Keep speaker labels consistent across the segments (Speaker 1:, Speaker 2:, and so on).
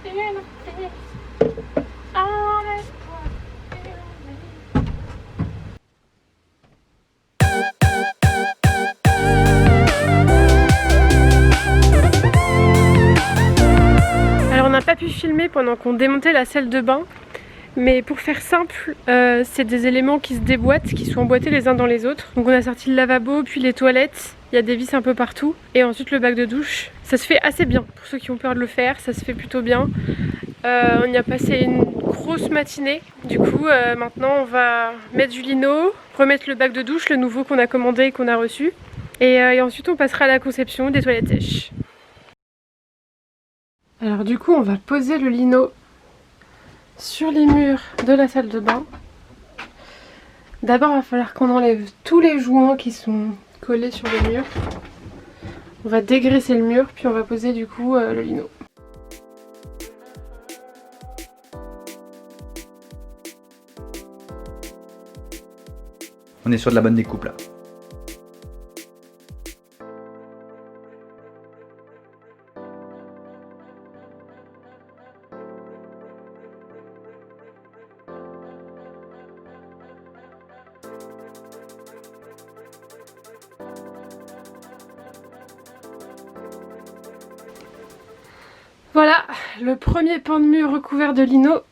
Speaker 1: Alors on n'a pas pu filmer pendant qu'on démontait la salle de bain. Mais pour faire simple, c'est des éléments qui se déboîtent, qui sont emboîtés les uns dans les autres. Donc on a sorti le lavabo, puis les toilettes, il y a des vis un peu partout. Et ensuite le bac de douche. Ça se fait assez bien, pour ceux qui ont peur de le faire, ça se fait plutôt bien. On y a passé une grosse matinée. Du coup maintenant on va mettre du lino, remettre le bac de douche, le nouveau qu'on a commandé et qu'on a reçu. Et ensuite on passera à la conception des toilettes sèches. Alors du coup on va poser le lino sur les murs de la salle de bain. D'abord il va falloir qu'on enlève tous les joints qui sont collés sur les murs. On va dégraisser le mur puis on va poser du coup le lino.
Speaker 2: On est sur de la bonne découpe là.
Speaker 1: Voilà, le premier pan de mur recouvert de lino.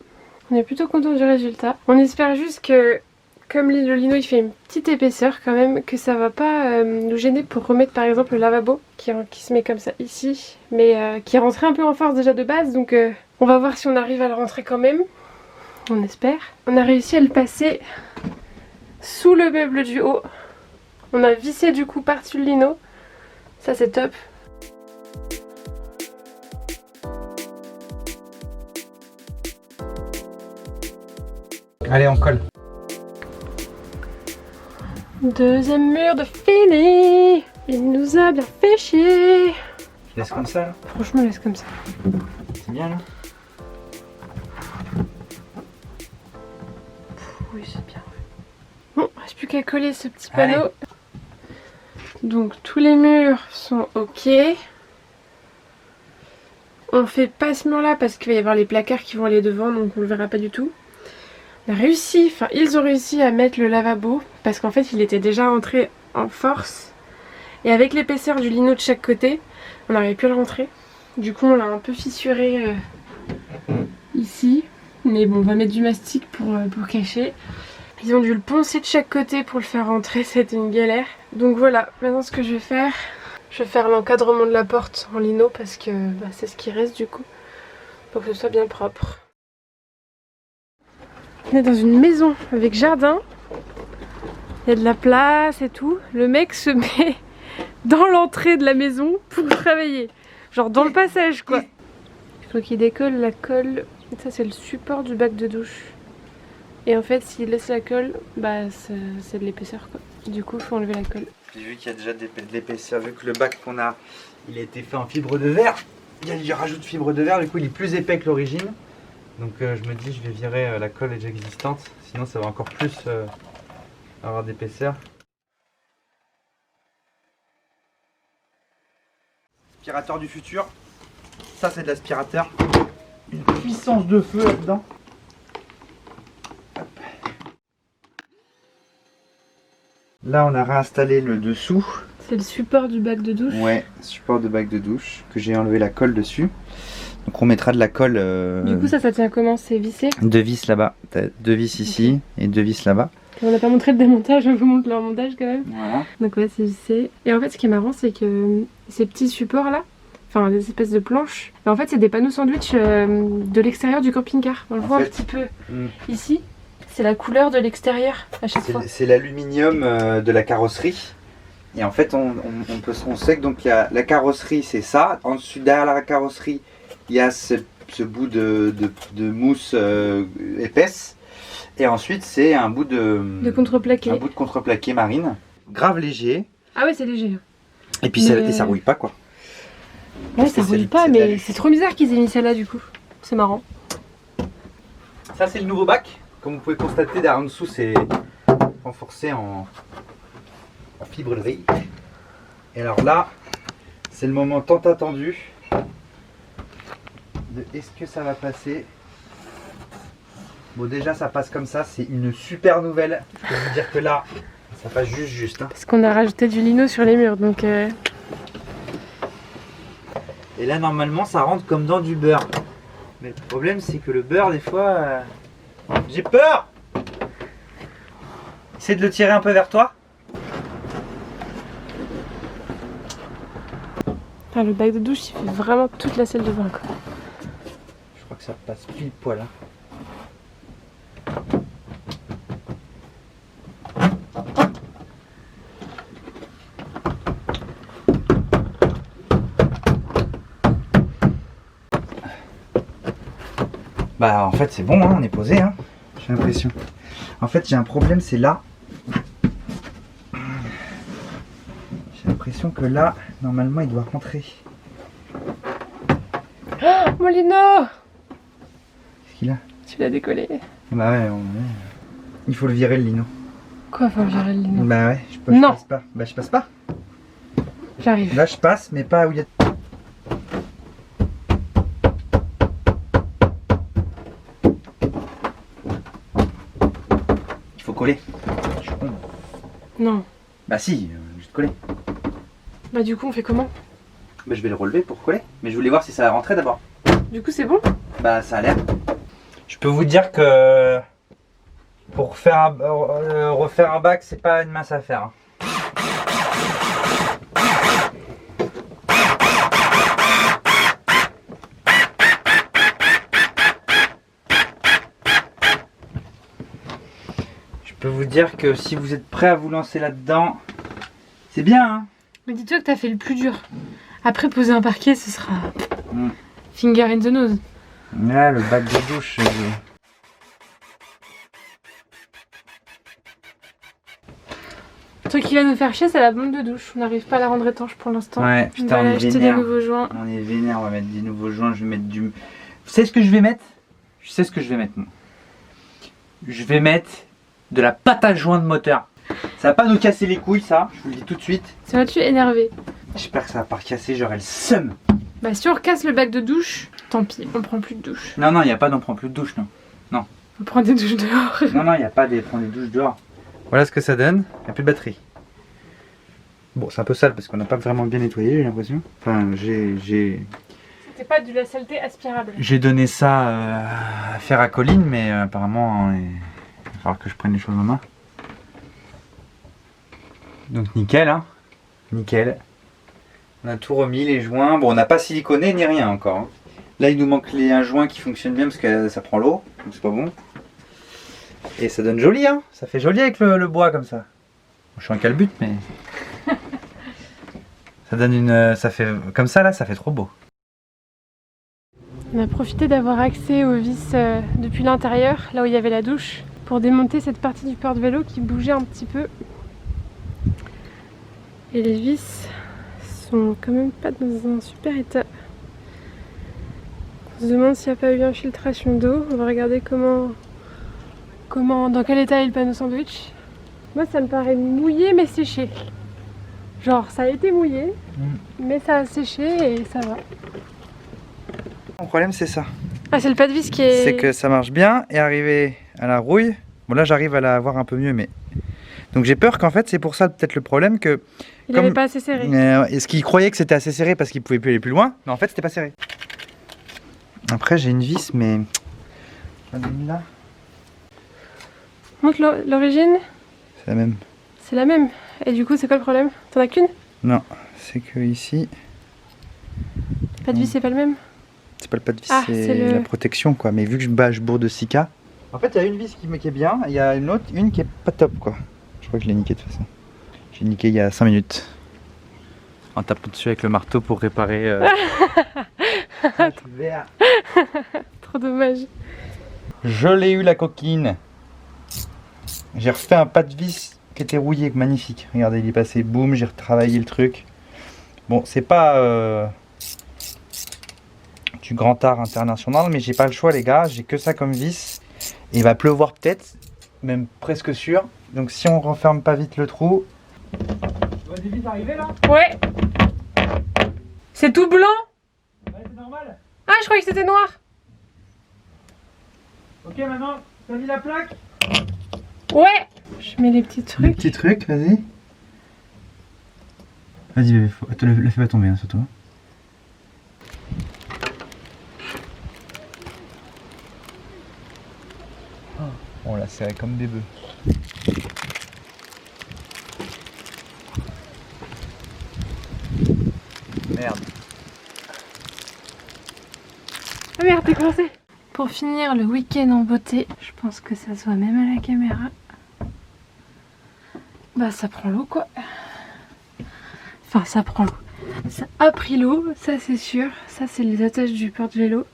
Speaker 1: On est plutôt content du résultat. On espère juste que, comme le lino il fait une petite épaisseur quand même, que ça va pas nous gêner pour remettre par exemple le lavabo qui se met comme ça ici, mais qui est rentré un peu en force déjà de base, donc on va voir si on arrive à le rentrer quand même. On espère. On a réussi à le passer sous le meuble du haut. On a vissé du coup par-dessus le lino. Ça c'est top.
Speaker 2: Allez, on colle.
Speaker 1: Deuxième mur de fini. Il nous a bien fait chier.
Speaker 2: Tu laisses comme ça là?
Speaker 1: Franchement, laisse comme ça.
Speaker 2: C'est bien là?
Speaker 1: Oui, c'est bien. Bon, reste plus qu'à coller ce petit panneau. Allez. Donc tous les murs sont ok. On fait pas ce mur là parce qu'il va y avoir les placards qui vont aller devant, donc on le verra pas du tout. On a réussi, enfin ils ont réussi à mettre le lavabo parce qu'en fait il était déjà entré en force. Et avec l'épaisseur du lino de chaque côté, on n'aurait pu le rentrer. Du coup on l'a un peu fissuré ici. Mais bon, on va mettre du mastic pour cacher. Ils ont dû le poncer de chaque côté pour le faire rentrer, c'était une galère. Donc voilà, maintenant ce que je vais faire l'encadrement de la porte en lino parce que c'est ce qui reste du coup, pour que ce soit bien propre. On est dans une maison avec jardin, il y a de la place et tout. Le mec se met dans l'entrée de la maison pour travailler, genre dans le passage quoi. Il faut qu'il décolle la colle, ça c'est le support du bac de douche. Et en fait s'il laisse la colle, c'est de l'épaisseur quoi. Du coup il faut enlever la colle.
Speaker 2: Puis vu qu'il y a déjà de l'épaisseur, vu que le bac qu'on a, il a été fait en fibre de verre, il y a du rajout de fibre de verre, du coup il est plus épais que l'origine. Donc je me dis je vais virer la colle déjà existante, sinon ça va encore plus avoir d'épaisseur. Aspirateur du futur, ça c'est de l'aspirateur, une puissance de feu là-dedans. Là on a réinstallé le dessous.
Speaker 1: C'est le support du bac de douche.
Speaker 2: Ouais, support de bac de douche, que j'ai enlevé la colle dessus. Donc on mettra de la colle.
Speaker 1: Du coup ça tient comment? C'est vissé?
Speaker 2: Deux vis là-bas, t'as deux vis ici et deux vis là-bas.
Speaker 1: On n'a pas montré le démontage, on vous montre leur montage quand même.
Speaker 2: Voilà.
Speaker 1: Donc ouais, c'est vissé. Et en fait ce qui est marrant c'est que ces petits supports là, enfin des espèces de planches, en fait c'est des panneaux sandwich de l'extérieur du camping-car. On le voit un petit peu ici. C'est la couleur de l'extérieur à chaque fois.
Speaker 2: C'est l'aluminium de la carrosserie. Et en fait on sait que donc la carrosserie c'est ça. Ensuite derrière la carrosserie il y a ce bout de mousse épaisse. Et ensuite c'est un bout de contreplaqué. Un bout de contreplaqué marine. Grave léger.
Speaker 1: Ah ouais c'est léger.
Speaker 2: Et puis ça rouille pas quoi.
Speaker 1: Ouais ça rouille pas mais c'est trop bizarre qu'ils aient mis ça là du coup. C'est marrant.
Speaker 2: Ça c'est le nouveau bac. Comme vous pouvez constater derrière en dessous c'est renforcé en fibre de verre. Et alors là c'est le moment tant attendu. de est-ce que ça va passer. Bon, déjà ça passe comme ça, c'est une super nouvelle. Je peux vous dire que là, ça passe juste. Hein.
Speaker 1: Parce qu'on a rajouté du lino sur les murs, donc...
Speaker 2: Et là, normalement, ça rentre comme dans du beurre. Mais le problème, c'est que le beurre, des fois... J'ai peur. Essaie de le tirer un peu vers toi.
Speaker 1: Ah, le bac de douche, il fait vraiment toute la salle de bain, quoi.
Speaker 2: Je crois que ça passe pile poil. Hein. Bah en fait c'est bon, hein, on est posé, hein, j'ai l'impression. En fait j'ai un problème, c'est là. J'ai l'impression que là, normalement il doit rentrer.
Speaker 1: Oh, mon lino!
Speaker 2: Qu'est-ce qu'il a?
Speaker 1: Tu l'as décollé.
Speaker 2: Bah ouais, il faut le virer le lino.
Speaker 1: Quoi, faut virer le lino?
Speaker 2: Bah ouais, je passe pas. Bah je passe pas.
Speaker 1: J'arrive.
Speaker 2: Là je passe, mais pas où il y a... Il faut coller. Je suis con.
Speaker 1: Non.
Speaker 2: Bah si, je vais te coller.
Speaker 1: Bah du coup, on fait comment?
Speaker 2: Bah je vais le relever pour coller. Mais je voulais voir si ça rentrait d'abord.
Speaker 1: Du coup, c'est bon?
Speaker 2: Bah ça a l'air. Je peux vous dire que pour faire refaire un bac, c'est pas une mince affaire. Hein. Je peux vous dire que si vous êtes prêt à vous lancer là-dedans, c'est bien. Hein.
Speaker 1: Mais dis-toi que t'as fait le plus dur. Après, poser un parquet, ce sera finger in the nose.
Speaker 2: Là, le bac de douche.
Speaker 1: Le truc qui va nous faire chier, c'est la bombe de douche. On n'arrive pas à la rendre étanche pour l'instant.
Speaker 2: Ouais,
Speaker 1: On va acheter des nouveaux joints.
Speaker 2: On est vénère, on va mettre des nouveaux joints. Je vais mettre du. Vous savez ce que je vais mettre? Je sais ce que je vais mettre. Moi. Je vais mettre de la pâte à joint de moteur. Ça va pas nous casser les couilles, ça. Je vous le dis tout de suite.
Speaker 1: Ça va-tu énerver?
Speaker 2: J'espère que ça va pas recasser. J'aurai le seum.
Speaker 1: Bah si on recasse le bac de douche, tant pis, on prend plus de douche.
Speaker 2: Non, non, il n'y a pas d'on prend plus de douche, non. Non.
Speaker 1: On prend des douches dehors.
Speaker 2: Non, non, il n'y a pas de prendre des douches dehors. Voilà ce que ça donne. Il n'y a plus de batterie. Bon, c'est un peu sale parce qu'on n'a pas vraiment bien nettoyé, j'ai l'impression. Enfin,
Speaker 1: C'était pas de la saleté aspirable.
Speaker 2: j'ai donné ça à faire à Colline, mais apparemment, il va falloir que je prenne les choses en main. Donc nickel, hein. Nickel. On a tout remis, les joints. Bon, on n'a pas siliconé ni rien encore. Hein. Là, il nous manque un joint qui fonctionne bien parce que ça prend l'eau. Donc c'est pas bon. Et ça donne joli, hein. Ça fait joli avec le bois comme ça. Je suis en calbute, mais... ça donne une... ça fait... Comme ça, là, ça fait trop beau.
Speaker 1: On a profité d'avoir accès aux vis depuis l'intérieur, là où il y avait la douche, pour démonter cette partie du porte-vélo qui bougeait un petit peu. Et les vis sont quand même pas dans un super état. On se demande s'il n'y a pas eu infiltration d'eau. On va regarder dans quel état est le panneau sandwich. Moi ça me paraît mouillé mais séché. Genre ça a été mouillé mais ça a séché et ça va.
Speaker 2: Le problème c'est ça.
Speaker 1: Ah c'est le pas de vis qui est...
Speaker 2: C'est que ça marche bien et arrivé à la rouille. Bon là j'arrive à la voir un peu mieux mais... Donc j'ai peur qu'en fait c'est pour ça peut-être le problème que...
Speaker 1: Il n'avait pas assez serré.
Speaker 2: Est-ce qu'il croyait que c'était assez serré parce qu'il pouvait plus aller plus loin? Mais en fait c'était pas serré. Après j'ai une vis mais... Là.
Speaker 1: Montre l'origine.
Speaker 2: C'est la même.
Speaker 1: C'est la même. Et du coup c'est quoi le problème? T'en as qu'une?
Speaker 2: Non, c'est que ici...
Speaker 1: Pas de vis c'est pas le même?
Speaker 2: C'est pas le pas de vis,
Speaker 1: Ah,
Speaker 2: c'est la protection quoi. Mais vu que je bourre de Sika... En fait il y a une vis qui est bien, il y a une autre, une qui est pas top quoi. Je crois que je l'ai niqué de toute façon. J'ai niqué il y a 5 minutes. En tapant dessus avec le marteau pour réparer...
Speaker 1: Trop dommage.
Speaker 2: Je l'ai eu la coquine. J'ai refait un pas de vis qui était rouillé, magnifique. Regardez, il est passé, boum, j'ai retravaillé le truc. Bon, c'est pas du grand art international, mais j'ai pas le choix les gars, j'ai que ça comme vis. Et il va pleuvoir peut-être, même presque sûr. Donc si on referme pas vite le trou... Tu vois des vis arriver là?
Speaker 1: Ouais. C'est tout blanc?
Speaker 2: Ouais, c'est normal.
Speaker 1: Ah je croyais que c'était noir.
Speaker 2: Ok, maintenant, t'as mis la plaque?
Speaker 1: Ouais. Je mets les petits trucs.
Speaker 2: Les petits trucs, vas-y. Vas-y bébé, le fais pas tomber hein, surtout. On l'a serré comme des bœufs. Merde.
Speaker 1: Ah merde, t'es coincé. Pour finir le week-end en beauté, je pense que ça se voit même à la caméra. Bah ça prend l'eau quoi. Enfin ça prend l'eau. Ça a pris l'eau, ça c'est sûr. Ça c'est les attaches du porte-vélo.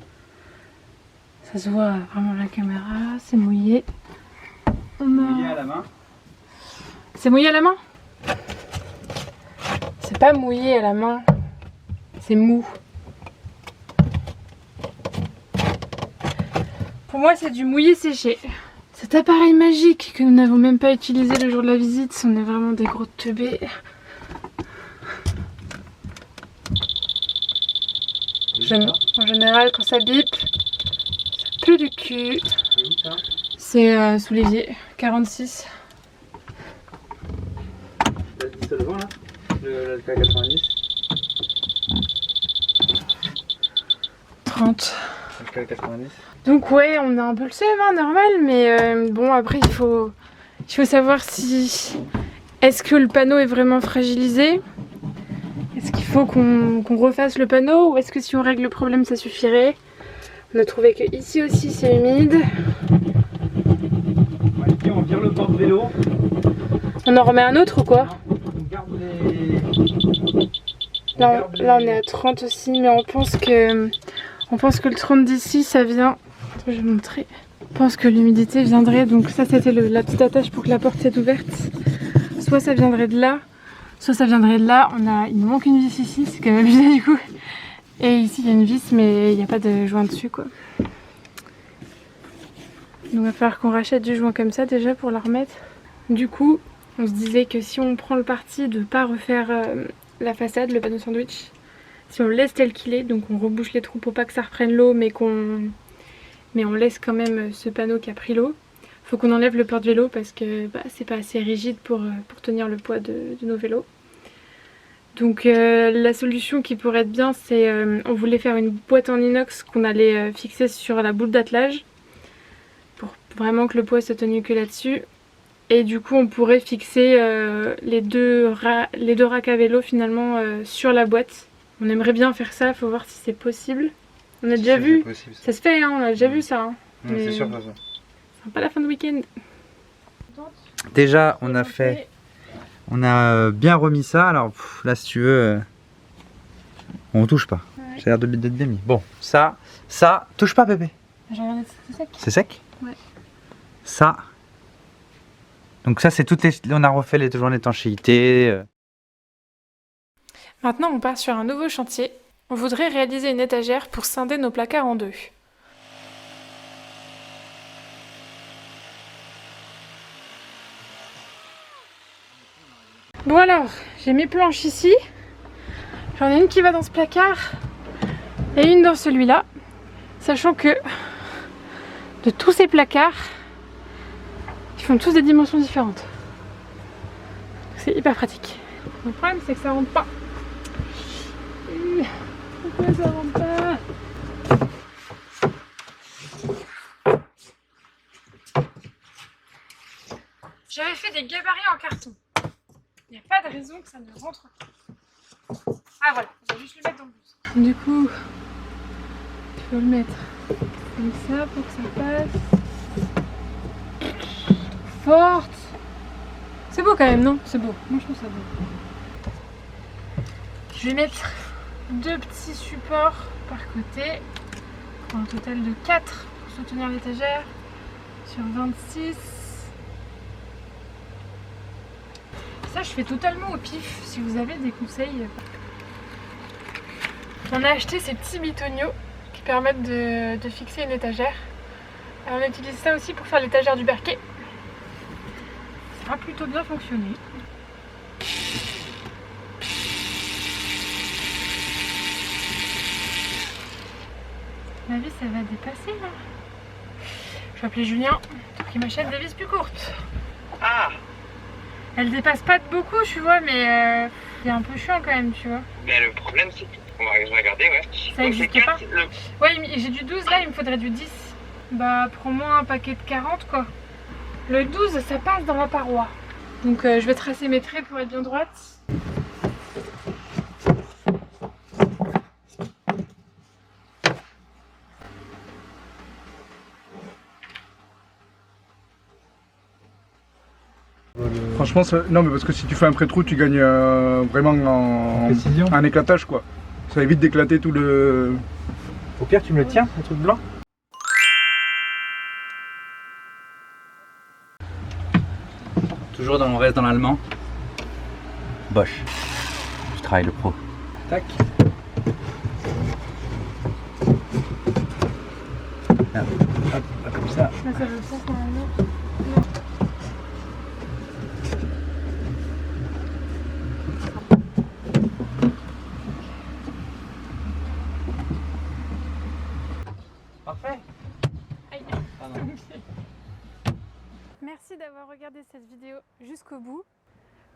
Speaker 1: Ça se voit vraiment à la caméra, c'est mouillé.
Speaker 2: Mouillé à la main.
Speaker 1: C'est mouillé à la main? C'est pas mouillé à la main, c'est mou. Pour moi c'est du mouillé séché. Cet appareil magique que nous n'avons même pas utilisé le jour de la visite, on est vraiment des gros teubés. En général quand ça bip, ça pue du cul. C'est sous l'évier, 46.
Speaker 2: C'est devant là, le K90.
Speaker 1: 30.
Speaker 2: Le K90.
Speaker 1: Donc ouais, on a un peu le seum, hein, normal, mais bon après il faut savoir si... Est-ce que le panneau est vraiment fragilisé? Est-ce qu'il faut qu'on refasse le panneau? Ou est-ce que si on règle le problème ça suffirait? On a trouvé que ici aussi c'est humide.
Speaker 2: On vire le porte-vélo.
Speaker 1: On en remet un autre ou quoi?
Speaker 2: On garde les...
Speaker 1: Là on est à 30 aussi, mais on pense que le 30 d'ici ça vient... Attends, je vais montrer. On pense que l'humidité viendrait, donc ça c'était la petite attache pour que la porte soit ouverte. Soit ça viendrait de là, soit ça viendrait de là. Il nous manque une vis ici, c'est quand même abusé du coup. Et ici il y a une vis mais il n'y a pas de joint dessus quoi. Donc il va falloir qu'on rachète du joint comme ça déjà pour la remettre. Du coup on se disait que si on prend le parti de ne pas refaire la façade, le panneau sandwich, si on le laisse tel qu'il est, donc on rebouche les trous pour pas que ça reprenne l'eau mais on laisse quand même ce panneau qui a pris l'eau. Faut qu'on enlève le porte-vélo parce que c'est pas assez rigide pour tenir le poids de nos vélos. Donc la solution qui pourrait être bien, c'est on voulait faire une boîte en inox qu'on allait fixer sur la boule d'attelage pour vraiment que le poids soit tenu que là-dessus. Et du coup on pourrait fixer les deux racks à vélo finalement sur la boîte. On aimerait bien faire ça, faut voir si c'est possible. On a déjà vu, ça se fait, hein, on a déjà vu ça. Hein.
Speaker 2: C'est sûr, ça.
Speaker 1: C'est pas la fin de week-end.
Speaker 2: Déjà, on a bien remis ça. Alors là, si tu veux, on touche pas.
Speaker 1: Ouais.
Speaker 2: Ça a l'air d'être bien mis. Bon, ça, touche pas, bébé.
Speaker 1: J'ai regardé, c'est sec.
Speaker 2: C'est sec?
Speaker 1: Ouais.
Speaker 2: Ça. Donc ça, c'est toutes les. On a refait les joints d'étanchéité.
Speaker 1: Maintenant, on part sur un nouveau chantier. On voudrait réaliser une étagère pour scinder nos placards en deux. Bon alors, j'ai mes planches ici. J'en ai une qui va dans ce placard et une dans celui-là. Sachant que de tous ces placards, ils font tous des dimensions différentes. C'est hyper pratique. Le problème c'est que ça rentre pas. Pourquoi ça rentre pas? J'avais fait des gabarits en carton. Il n'y a pas de raison que ça ne rentre pas. Ah voilà, j'ai juste le mettre dans le bus. Du coup, il faut le mettre comme ça pour que ça passe. Forte. C'est beau quand même, non? C'est beau. Moi je trouve ça beau. Je vais mettre 2 petits supports par côté. Pour un total de 4 pour soutenir l'étagère. Sur 26. Ça je fais totalement au pif, si vous avez des conseils. On a acheté ces petits bitonio qui permettent de fixer une étagère. Alors on utilise ça aussi pour faire l'étagère du Berquet. Ça a plutôt bien fonctionné. Ma vis, ça va dépasser là. Je vais appeler Julien pour qu'il m'achète des vis plus courtes.
Speaker 3: Ah,
Speaker 1: Elle dépasse pas de beaucoup, tu vois, mais c'est un peu chiant quand même, tu vois.
Speaker 3: mais le problème c'est qu'on va regarder, ouais.
Speaker 1: Ça
Speaker 3: Donc,
Speaker 1: existe
Speaker 3: c'est
Speaker 1: pas.
Speaker 3: 4,
Speaker 1: Ouais, j'ai du 12 là, il me faudrait du 10. Bah, prends-moi un paquet de 40 quoi. Le 12, ça passe dans la paroi. Donc je vais tracer mes traits pour être bien droite.
Speaker 4: Franchement, non, mais parce que si tu fais un pré-trou, tu gagnes vraiment
Speaker 5: Précision.
Speaker 4: en éclatage, quoi. Ça évite d'éclater tout le.
Speaker 5: Au pire, tu me le tiens, le truc blanc.
Speaker 2: Toujours on reste dans l'allemand. Bosch. Je travaille le pro.
Speaker 5: Tac. Hop, comme ça.
Speaker 1: Là, ça veut pas normalement.
Speaker 5: Parfait.
Speaker 1: Merci d'avoir regardé cette vidéo jusqu'au bout.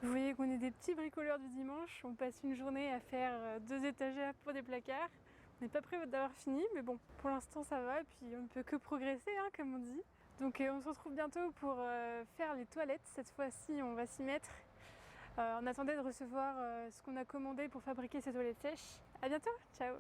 Speaker 1: Vous voyez qu'on est des petits bricoleurs du dimanche. On passe une journée à faire 2 étagères pour des placards. On n'est pas prêt d'avoir fini, mais bon, pour l'instant ça va. Et puis on ne peut que progresser, hein, comme on dit. Donc on se retrouve bientôt pour faire les toilettes. Cette fois-ci, on va s'y mettre. On attendait de recevoir ce qu'on a commandé pour fabriquer ces toilettes sèches. À bientôt, ciao!